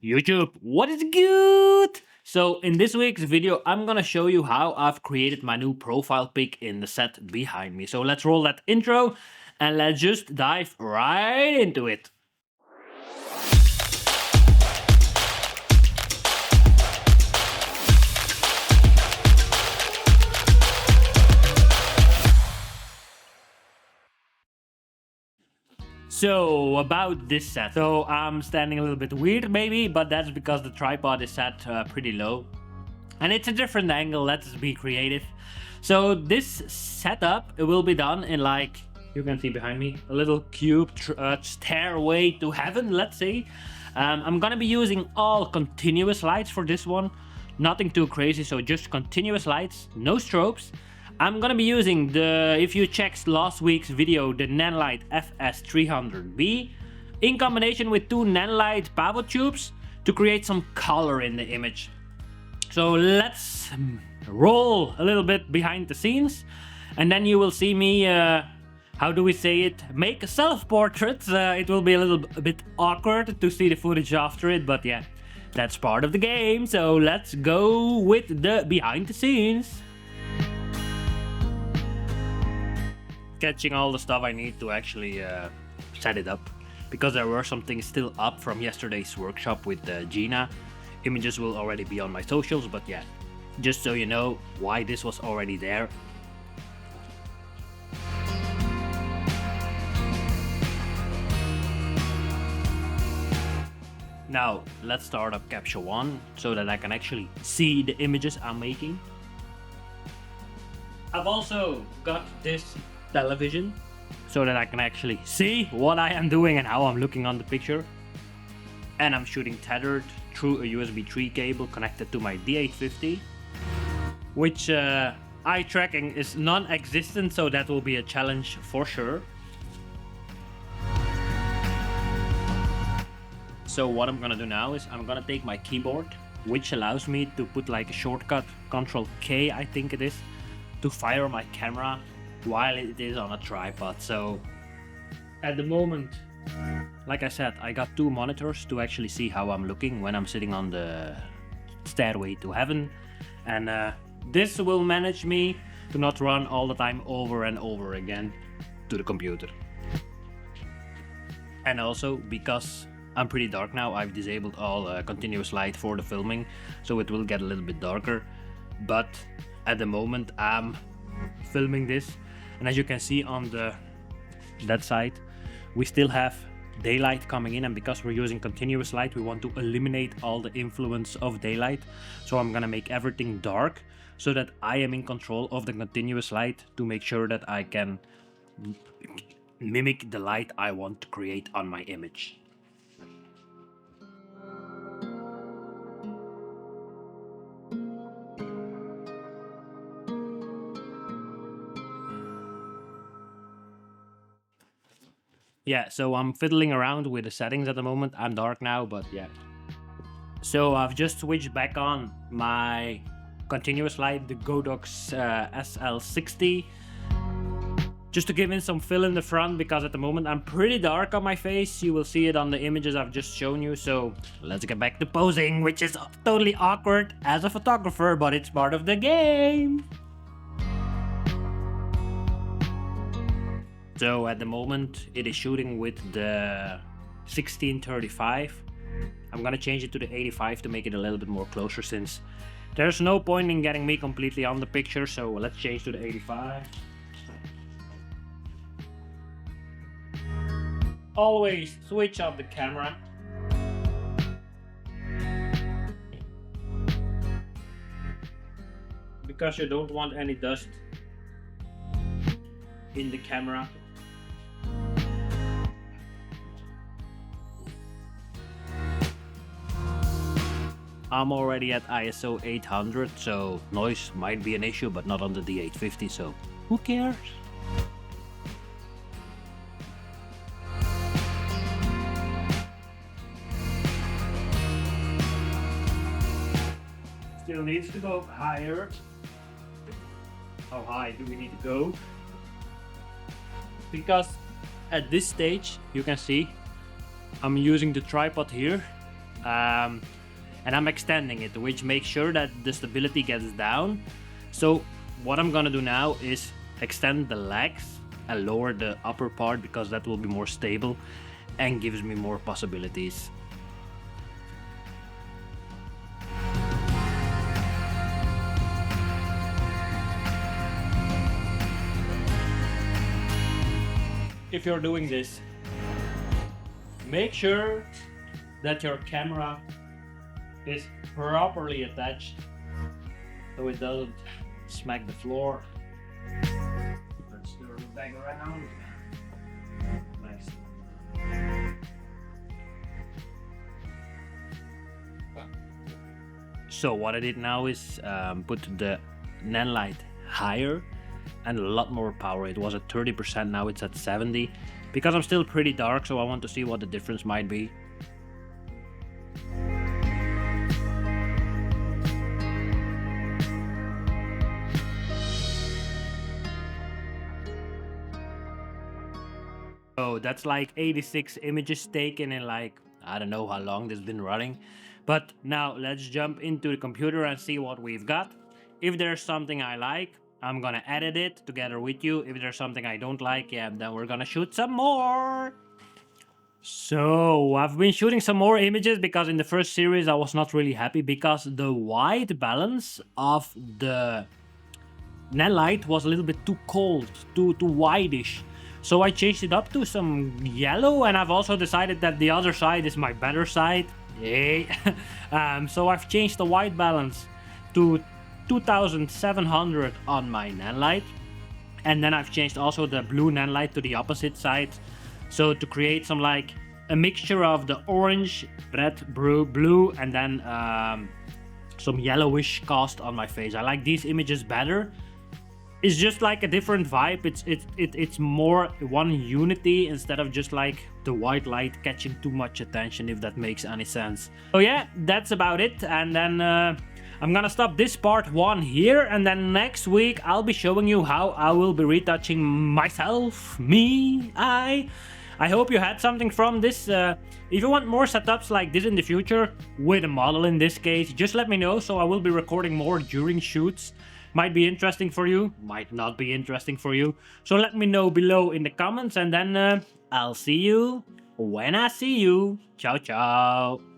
YouTube, what is good? So in this week's video, I'm gonna show you how I've created my new profile pic in the set behind me. So let's roll that intro and let's just dive right into it. So about this set, so I'm standing a little bit weird maybe, but that's because the tripod is set pretty low. And it's a different angle, let's be creative. So this setup it will be done in, like you can see behind me, a little cube stairway to heaven, let's say. I'm gonna be using all continuous lights for this one. Nothing too crazy, so just continuous lights, no strobes. I'm gonna be using the, if you checked last week's video, the Nanlite FS300B in combination with two Nanlite pivot tubes to create some color in the image. So let's roll a little bit behind the scenes and then you will see me, how do we say it, make self-portraits. It will be a bit awkward to see the footage after it, but yeah, that's part of the game. So let's go with the behind the scenes. Catching all the stuff I need to actually set it up, because there were some things still up from yesterday's workshop with Gina. Images will already be on my socials, but yeah, just so you know why this was already there. Now let's start up capture one so that I can actually see the images I'm making. I've also got this television so that I can actually see what I am doing and how I'm looking on the picture. And I'm shooting tethered through a USB 3 cable connected to my D850, which eye tracking is non-existent, so that will be a challenge for sure. So what I'm gonna do now is I'm gonna take my keyboard, which allows me to put like a shortcut, Ctrl K I think it is, to fire my camera while it is on a tripod. So at the moment, like I said, I got two monitors to actually see how I'm looking when I'm sitting on the stairway to heaven, and this will manage me to not run all the time over and over again to the computer. And also because I'm pretty dark now, I've disabled all continuous light for the filming, so it will get a little bit darker. But at the moment I'm filming this, and as you can see on that side, we still have daylight coming in, and because we're using continuous light, we want to eliminate all the influence of daylight. So I'm gonna make everything dark so that I am in control of the continuous light to make sure that I can mimic the light I want to create on my image. Yeah, so I'm fiddling around with the settings at the moment. I'm dark now, but yeah. So I've just switched back on my continuous light, the Godox SL60, just to give in some fill in the front, because at the moment I'm pretty dark on my face. You will see it on the images I've just shown you. So let's get back to posing, which is totally awkward as a photographer, but it's part of the game. So at the moment it is shooting with the 1635. I'm gonna change it to the 85 to make it a little bit more closer, since there's no point in getting me completely on the picture. So let's change to the 85. Always switch off the camera. Because you don't want any dust in the camera. I'm already at ISO 800, so noise might be an issue, but not on the D850, so who cares? Still needs to go higher. How high do we need to go? Because at this stage, you can see I'm using the tripod here and I'm extending it, which makes sure that the stability gets down. So what I'm gonna do now is extend the legs and lower the upper part, because that will be more stable and gives me more possibilities. If you're doing this, make sure that your camera is properly attached so it doesn't smack the floor. Let's turn it back around. Nice. So what I did now is put the NAND light higher and a lot more power. It was at 30%, now it's at 70, because I'm still pretty dark, so I want to see what the difference might be. So that's like 86 images taken in like, I don't know how long this has been running. But now let's jump into the computer and see what we've got. If there's something I like, I'm gonna edit it together with you. If there's something I don't like, yeah, then we're gonna shoot some more. So I've been shooting some more images because in the first series I was not really happy because the white balance of the NAND light was a little bit too cold, too whitish. So I changed it up to some yellow, and I've also decided that the other side is my better side. Yay! So I've changed the white balance to 2700 on my NAND light, and then I've changed also the blue NAND light to the opposite side, so to create some like a mixture of the orange, red, blue, and then some yellowish cast on my face. I like these images better. It's just like a different vibe. It's more one unity instead of just like the white light catching too much attention, if that makes any sense. So yeah, that's about it. And then I'm gonna stop this part 1 here, and then next week I'll be showing you how I will be retouching myself, I hope you had something from this. If you want more setups like this in the future, with a model in this case, just let me know, so I will be recording more during shoots. Might be interesting for you, might not be interesting for you. So let me know below in the comments, and then I'll see you when I see you. Ciao, ciao.